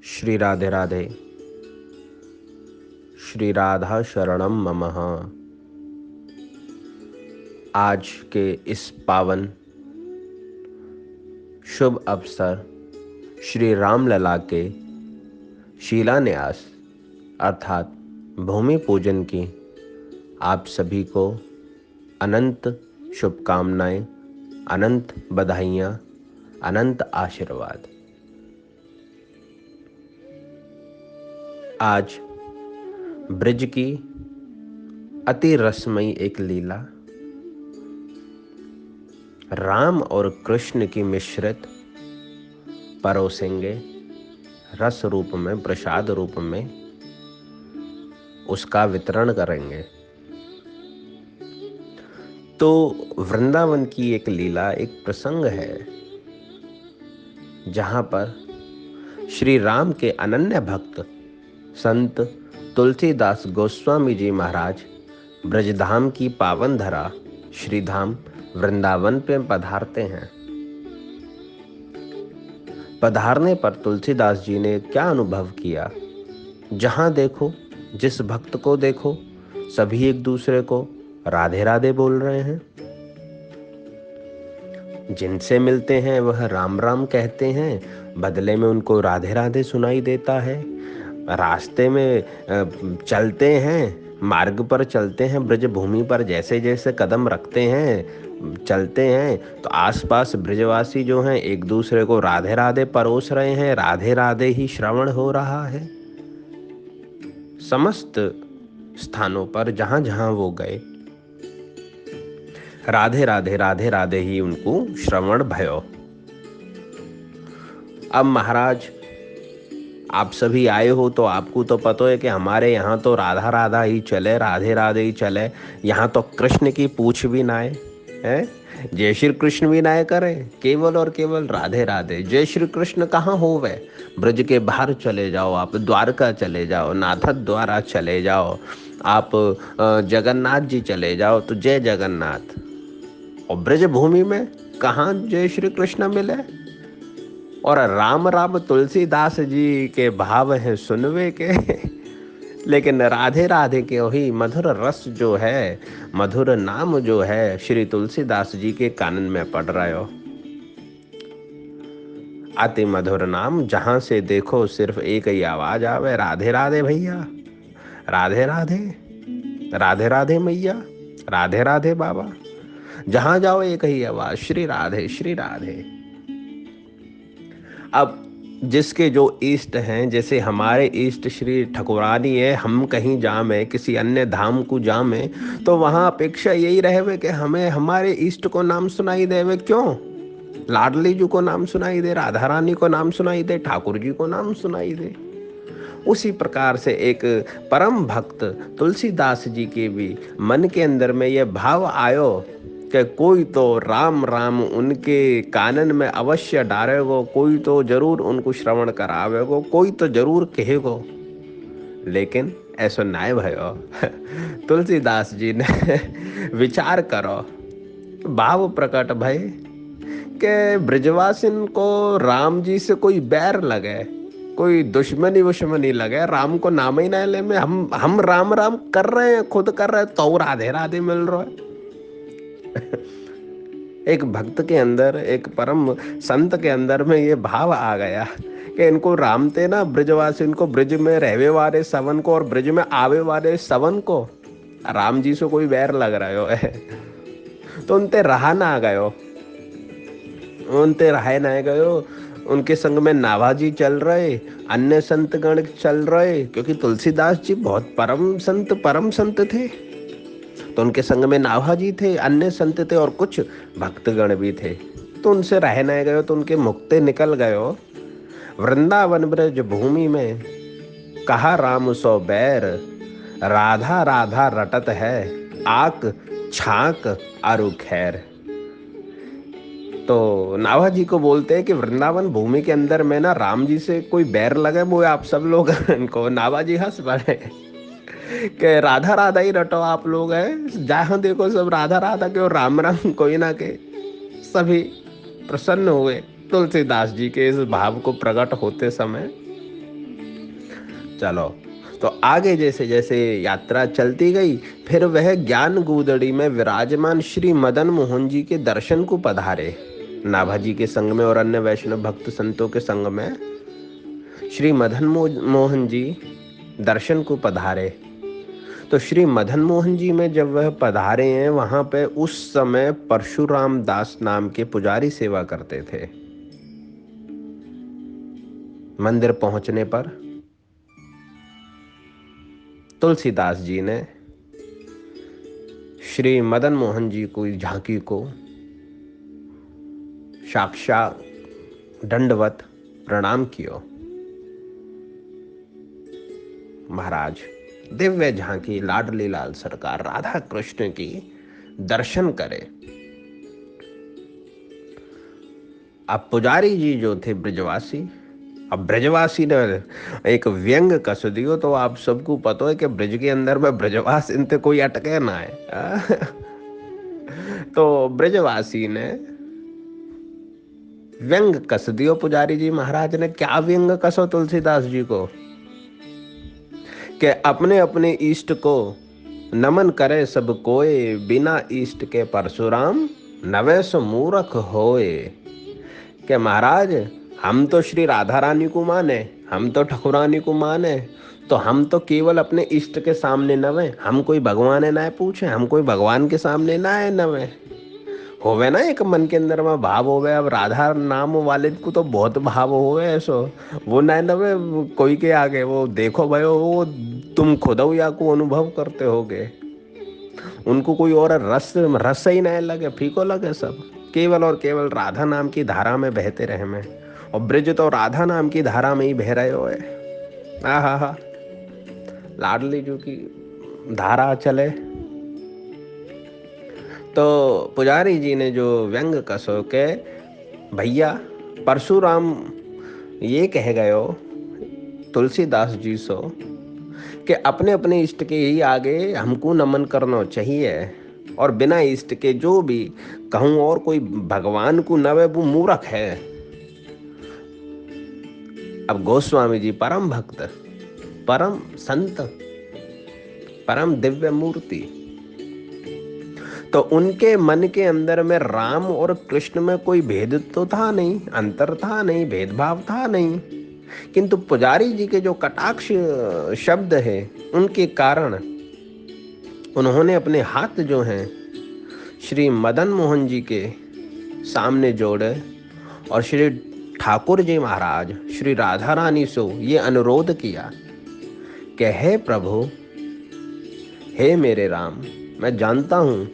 श्री राधे राधे। श्री राधा शरणम ममः। आज के इस पावन शुभ अवसर श्री रामलला के शिलान्यास अर्थात भूमि पूजन की आप सभी को अनंत शुभकामनाएं, अनंत बधाइयां, अनंत आशीर्वाद। आज ब्रज की अति रसमयी एक लीला राम और कृष्ण की मिश्रित परोसेंगे, रस रूप में, प्रसाद रूप में उसका वितरण करेंगे। तो वृंदावन की एक लीला, एक प्रसंग है जहां पर श्री राम के अनन्य भक्त संत तुलसीदास गोस्वामी जी महाराज ब्रजधाम की पावन धरा श्री धाम वृंदावन पे पधारते हैं। पधारने पर तुलसीदास जी ने क्या अनुभव किया? जहां देखो, जिस भक्त को देखो, सभी एक दूसरे को राधे राधे बोल रहे हैं। जिनसे मिलते हैं वह राम राम कहते हैं, बदले में उनको राधे राधे सुनाई देता है। रास्ते में चलते हैं, मार्ग पर चलते हैं, ब्रज भूमि पर जैसे जैसे कदम रखते हैं, चलते हैं, तो आसपास ब्रजवासी जो हैं एक दूसरे को राधे राधे परोस रहे हैं, राधे राधे ही श्रवण हो रहा है। समस्त स्थानों पर जहां जहां वो गए, राधे राधे राधे राधे ही उनको श्रवण भयो। अब महाराज, आप सभी आए हो तो आपको तो पता है कि हमारे यहाँ तो राधा राधा ही चले, राधे राधे ही चले। यहाँ तो कृष्ण की पूछ भी ना है, जय श्री कृष्ण भी ना करे, केवल और केवल राधे राधे। जय श्री कृष्ण कहाँ हो वे? ब्रज के बाहर चले जाओ, आप द्वारका चले जाओ, नाथ द्वारा चले जाओ, आप जगन्नाथ जी चले जाओ तो जय जगन्नाथ। और ब्रज भूमि में कहाँ जय श्री कृष्ण मिले? और राम राम तुलसीदास जी के भाव हैं सुनवे के लेकिन राधे राधे के वही मधुर रस जो है, मधुर नाम जो है श्री तुलसीदास जी के कानन में पड़ रहा हो। अति मधुर नाम, जहां से देखो सिर्फ एक ही आवाज आवे, राधे राधे भैया, राधे राधे, राधे राधे मैया, राधे राधे बाबा। जहां जाओ एक ही आवाज, श्री राधे श्री राधे। अब जिसके जो इष्ट हैं, जैसे हमारे इष्ट श्री ठकुरानी है, हम कहीं जामे, किसी अन्य धाम को जामे, तो वहां अपेक्षा यही रहे कि हमें हमारे इष्ट को नाम सुनाई देवे। क्यों? लाडली जी को नाम सुनाई दे, राधा रानी को नाम सुनाई दे, ठाकुर जी को नाम सुनाई दे। उसी प्रकार से एक परम भक्त तुलसीदास जी के भी मन के अंदर में यह भाव आयो कि कोई तो राम राम उनके कानन में अवश्य डारेगो, कोई तो जरूर उनको श्रवण करावेगो, कोई तो जरूर कहेगो। लेकिन ऐसा नाय भयो तुलसीदास जी ने विचार करो, भाव प्रकट भय के ब्रजवासिन को राम जी से कोई बैर लगे, कोई दुश्मनी वुश्मनी लगे, राम को नाम ही ना ले में हम राम राम कर रहे हैं, खुद कर रहे हैं, तो राधे राधे मिल रहा है। एक भक्त के अंदर, एक परम संत के अंदर में ये भाव आ गया कि इनको राम ते ना ब्रजवासी, इनको ब्रज में रहवे वाले सवन को और ब्रज में आवे वाले सवन को राम जी से कोई बैर लग रहा है। तो उनते रहा ना गयो, उनते रहे ना गयो। उनके संग में नाभाजी चल रहे, अन्य संत गण चल रहे, क्योंकि तुलसीदास जी बहुत परम संत थे। तो उनके संग में नाभाजी थे, अन्य संत थे और कुछ भक्तगण भी थे। तो उनसे रह न गयो, तो उनके मुक्ते निकल गयो। वृंदावन ब्रज भूमि में कहा राम सो बैर, राधा राधा रटत है, आक छाक अरु खैर। तो नाभाजी को बोलते हैं कि वृंदावन भूमि के अंदर में ना राम जी से कोई बैर लगे, वो आप सब लोग इनको। नाभाजी हंस पड़े कि राधा राधा ही रटो आप लोग हैं, जहां देखो सब राधा राधा के और राम राम कोई ना के। सभी प्रसन्न हुए तुलसीदास जी के इस भाव को प्रकट होते समय। चलो, तो आगे जैसे जैसे यात्रा चलती गई, फिर वह ज्ञान गूदड़ी में विराजमान श्री मदन मोहन जी के दर्शन को पधारे। नाभाजी के संग में और अन्य वैष्णव भक्त संतों के संग में श्री मोहन जी दर्शन को पधारे। तो श्री मदन मोहन जी में जब वह पधारे हैं, वहां पे उस समय परशुराम दास नाम के पुजारी सेवा करते थे। मंदिर पहुंचने पर तुलसीदास जी ने श्री मदन मोहन जी को झांकी को साक्षात दंडवत प्रणाम कियो। महाराज, दिव्य झांकी लाडली लाल सरकार राधा कृष्ण की दर्शन करे। अब पुजारी जी जो थे ब्रजवासी, अब ब्रजवासी ने एक व्यंग कस दियो, तो आप सबको पता है कि ब्रज के अंदर में ब्रजवास इनते कोई अटके ना है। तो ब्रजवासी ने व्यंग कस दियो पुजारी जी महाराज ने। क्या व्यंग कसो तुलसीदास जी को? कि अपने अपने इष्ट को नमन करे सब कोय, बिना इष्ट के परशुराम नवे सो मूर्ख होए। कि महाराज, हम तो श्री राधा रानी को माने, हम तो ठकुरानी को माने, तो हम तो केवल अपने इष्ट के सामने नवे, हम कोई भगवान ना पूछे, हम कोई भगवान के सामने ना है नवे। होवे ना एक मन के अंदर में भाव होवे। अब राधा नाम वाले को तो बहुत भाव होवे ऐसो, वो ना नवे कोई के आगे। वो देखो भाई, वो तुम खुद या को अनुभव करते होगे, उनको कोई और रस रस ही नहीं लगे, फीको लगे सब। केवल और केवल राधा नाम की धारा में बहते रहे में, और ब्रज तो राधा नाम की धारा में ही बह रहे हो। हा, लाडली जी की धारा चले। तो पुजारी जी ने जो व्यंग कसो के भैया परशुराम ये कह गए हो तुलसीदास जी सो कि अपने अपने इष्ट के ही आगे हमको नमन करना चाहिए, और बिना इष्ट के जो भी कहूँ और कोई भगवान को नवे वो मूर्ख है। अब गोस्वामी जी परम भक्त, परम संत, परम दिव्य मूर्ति, तो उनके मन के अंदर में राम और कृष्ण में कोई भेद तो था नहीं, अंतर था नहीं, भेदभाव था नहीं। किंतु पुजारी जी के जो कटाक्ष शब्द है उनके कारण उन्होंने अपने हाथ जो हैं श्री मदन मोहन जी के सामने जोड़े और श्री ठाकुर जी महाराज श्री राधा रानी से ये अनुरोध किया कि हे प्रभु, हे मेरे राम, मैं जानता हूँ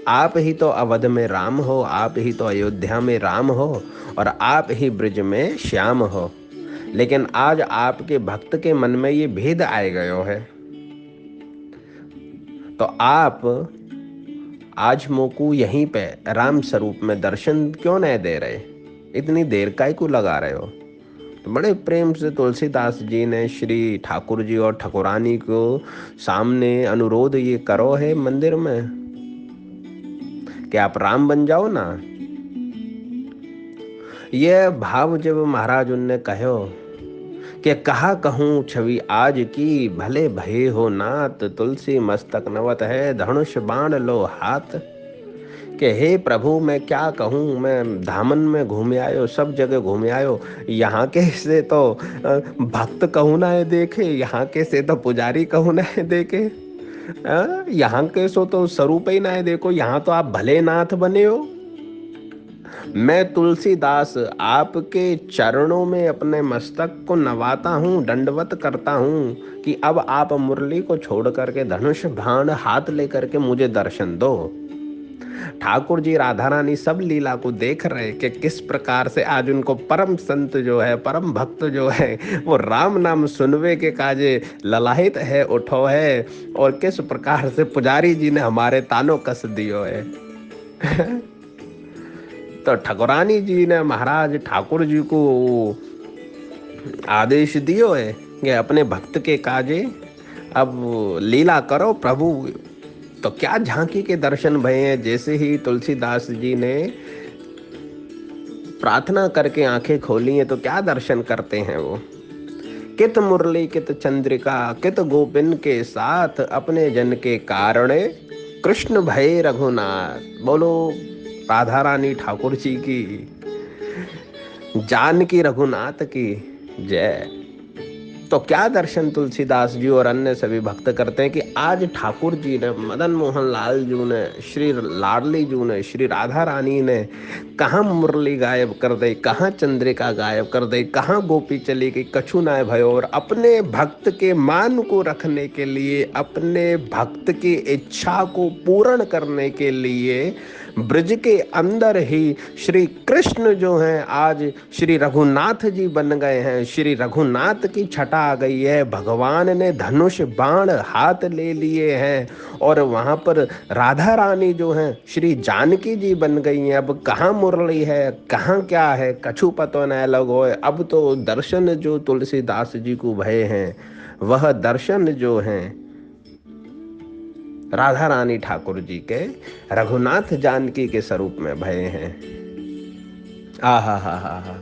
आप ही तो अवध में राम हो, आप ही तो अयोध्या में राम हो, और आप ही ब्रज में श्याम हो, लेकिन आज आपके भक्त के मन में ये भेद आए गयो है। तो आप आज मोकू यहीं पे राम स्वरूप में दर्शन क्यों नहीं दे रहे, इतनी देर काहे को लगा रहे हो? तो बड़े प्रेम से तुलसीदास जी ने श्री ठाकुर जी और ठकुरानी को सामने अनुरोध ये करो है मंदिर में कि आप राम बन जाओ ना। ये भाव जब महाराज उनने कहो कि कहा कहूँ छवि आज की, भले भये हो नाथ, तुलसी मस्तक नवत है, धनुष बाण लो हाथ। कि हे प्रभु, मैं क्या कहूँ, मैं धामन में घूमे आयो, सब जगह घूमे आयो, यहाँ के से तो भक्त कहूँ ना है देखे, यहाँ के से तो पुजारी कहूँ ना है देखे, यहाँ के सो तो स्वरूप ही ना है देखो, यहाँ तो आप भले नाथ बने हो। मैं तुलसीदास आपके चरणों में अपने मस्तक को नवाता हूँ, दंडवत करता हूँ कि अब आप मुरली को छोड़ करके धनुष बाण हाथ लेकर के मुझे दर्शन दो। ठाकुर जी राधा रानी सब लीला को देख रहे कि किस प्रकार से आज उनको परम संत जो है, परम भक्त जो है, वो राम नाम सुनवे के काजे ललाहित है, उठो है, और किस प्रकार से पुजारी जी ने हमारे तानो कस दियो है। तो ठकुरानी जी ने महाराज ठाकुर जी को आदेश दियो है कि अपने भक्त के काजे अब लीला करो प्रभु। तो क्या झांकी के दर्शन भये हैं। जैसे ही तुलसीदास जी ने प्रार्थना करके आंखें खोली हैं तो क्या दर्शन करते हैं वो कित मुरली कित चंद्रिका कित गोपिन के साथ अपने जन के कारणे कृष्ण भय रघुनाथ। बोलो राधा रानी ठाकुर जी की, जानकी रघुनाथ की जय। तो क्या दर्शन तुलसीदास जी और अन्य सभी भक्त करते हैं कि आज ठाकुर जी ने, मदन मोहन लाल जी ने, श्री लाडली जी ने, श्री राधा रानी ने कहाँ मुरली गायब कर दे, कहाँ चंद्रिका गायब कर दे, कहाँ गोपी चली गई, कछु ना भयो। और अपने भक्त के मान को रखने के लिए, अपने भक्त की इच्छा को पूर्ण करने के लिए ब्रज के अंदर ही श्री कृष्ण जो हैं आज श्री रघुनाथ जी बन गए हैं। श्री रघुनाथ की छटा आ गई है, भगवान ने धनुष बाण हाथ ले लिए हैं और वहां पर राधा रानी जो हैं श्री जानकी जी बन गई हैं। अब कहाँ मुरली है, कहाँ क्या है, कछु पतो न लगो। अब तो दर्शन जो तुलसीदास जी को भय हैं, वह दर्शन जो हैं राधा रानी ठाकुर जी के, रघुनाथ जानकी के स्वरूप में भय हैं। आहा हा हा हा।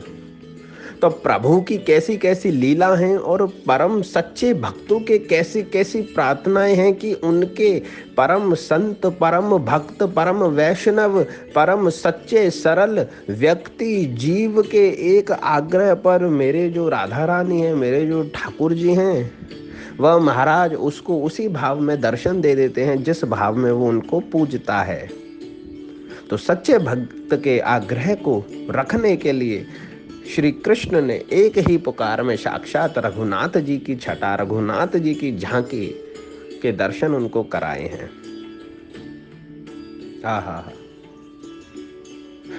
तो प्रभु की कैसी कैसी लीला हैं और परम सच्चे भक्तों के कैसी कैसी प्रार्थनाएं हैं कि उनके परम संत, परम भक्त, परम वैष्णव, परम सच्चे सरल व्यक्ति जीव के एक आग्रह पर मेरे जो राधा रानी हैं, मेरे जो ठाकुर जी हैं, वह महाराज उसको उसी भाव में दर्शन दे देते हैं जिस भाव में वो उनको पूजता है। तो सच्चे भक्त के आग्रह को रखने के लिए श्री कृष्ण ने एक ही पुकार में साक्षात रघुनाथ जी की छटा, रघुनाथ जी की झांकी के दर्शन उनको कराए हैं। आहा।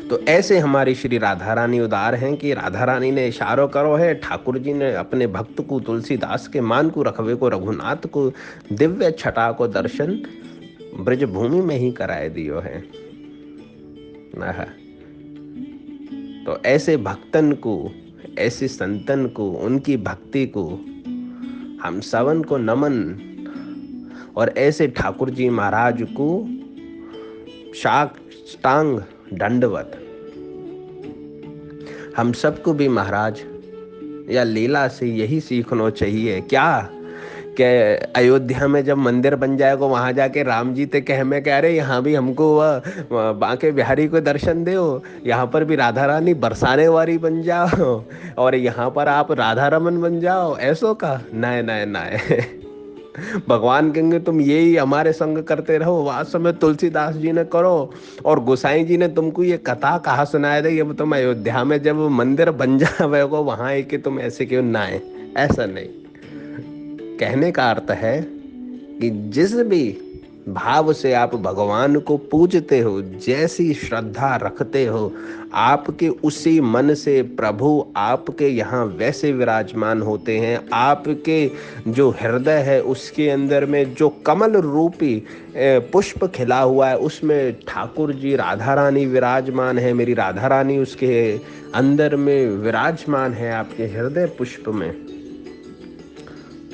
तो ऐसे हमारी श्री राधा रानी उदार हैं कि राधा रानी ने इशारों करो है, ठाकुर जी ने अपने भक्त को, तुलसीदास के मान को, रखवे को, रघुनाथ को दिव्य छटा को दर्शन ब्रज भूमि में ही कराए दियो है। तो ऐसे भक्तन को, ऐसे संतन को, उनकी भक्ति को हम सबन को नमन, और ऐसे ठाकुर जी महाराज को साष्टांग दंडवत। हम सबको भी महाराज या लीला से यही सीखना चाहिए क्या कि अयोध्या में जब मंदिर बन जाएगा वहां जाके राम जी ते कह में कह रहे यहाँ भी हमको वह बांके बिहारी को दर्शन दो, यहाँ पर भी राधा रानी बरसाने वाली बन जाओ और यहाँ पर आप राधा रमन बन जाओ। ऐसो का नाय नाय नाय। भगवान कहेंगे तुम यही हमारे संग करते रहो। वास्तव में तुलसीदास जी ने करो और गोसाई जी ने तुमको ये कथा कहा सुनाया था, ये तुम अयोध्या में जब मंदिर बन जावे को वहां है कि तुम ऐसे क्यों ना है। ऐसा नहीं, कहने का अर्थ है कि जिस भी भाव से आप भगवान को पूजते हो, जैसी श्रद्धा रखते हो, आपके उसी मन से प्रभु आपके यहाँ वैसे विराजमान होते हैं। आपके जो हृदय है उसके अंदर में जो कमल रूपी पुष्प खिला हुआ है उसमें ठाकुर जी राधा रानी विराजमान है। मेरी राधा रानी उसके अंदर में विराजमान है, आपके हृदय पुष्प में।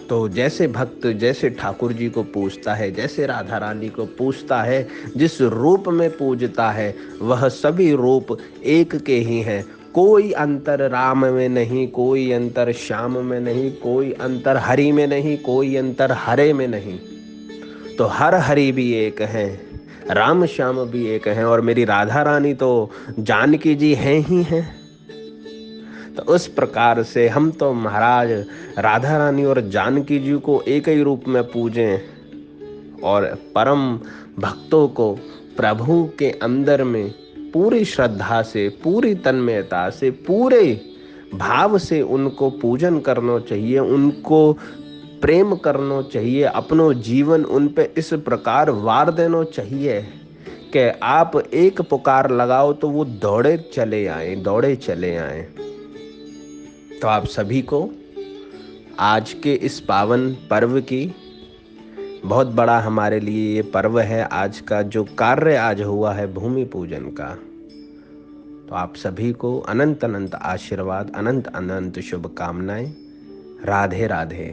तो जैसे भक्त जैसे ठाकुर जी को पूजता है, जैसे राधा रानी को पूजता है, जिस रूप में पूजता है वह सभी रूप एक के ही हैं। कोई अंतर राम में नहीं, कोई अंतर श्याम में नहीं, कोई अंतर हरि में नहीं, कोई अंतर हरे में नहीं। तो हर हरि भी एक हैं, राम श्याम भी एक हैं, और मेरी राधा रानी तो जानकी जी हैं ही हैं। तो उस प्रकार से हम तो महाराज राधा रानी और जानकी जी को एक ही रूप में पूजें और परम भक्तों को प्रभु के अंदर में पूरी श्रद्धा से, पूरी तन्मयता से, पूरे भाव से उनको पूजन करना चाहिए, उनको प्रेम करना चाहिए। अपनो जीवन उन पे इस प्रकार वार देना चाहिए कि आप एक पुकार लगाओ तो वो दौड़े चले आए, दौड़े चले आए। तो आप सभी को आज के इस पावन पर्व की, बहुत बड़ा हमारे लिए ये पर्व है, आज का जो कार्य आज हुआ है भूमि पूजन का, तो आप सभी को अनंत अनंत आशीर्वाद, अनंत अनंत शुभकामनाएं। राधे राधे।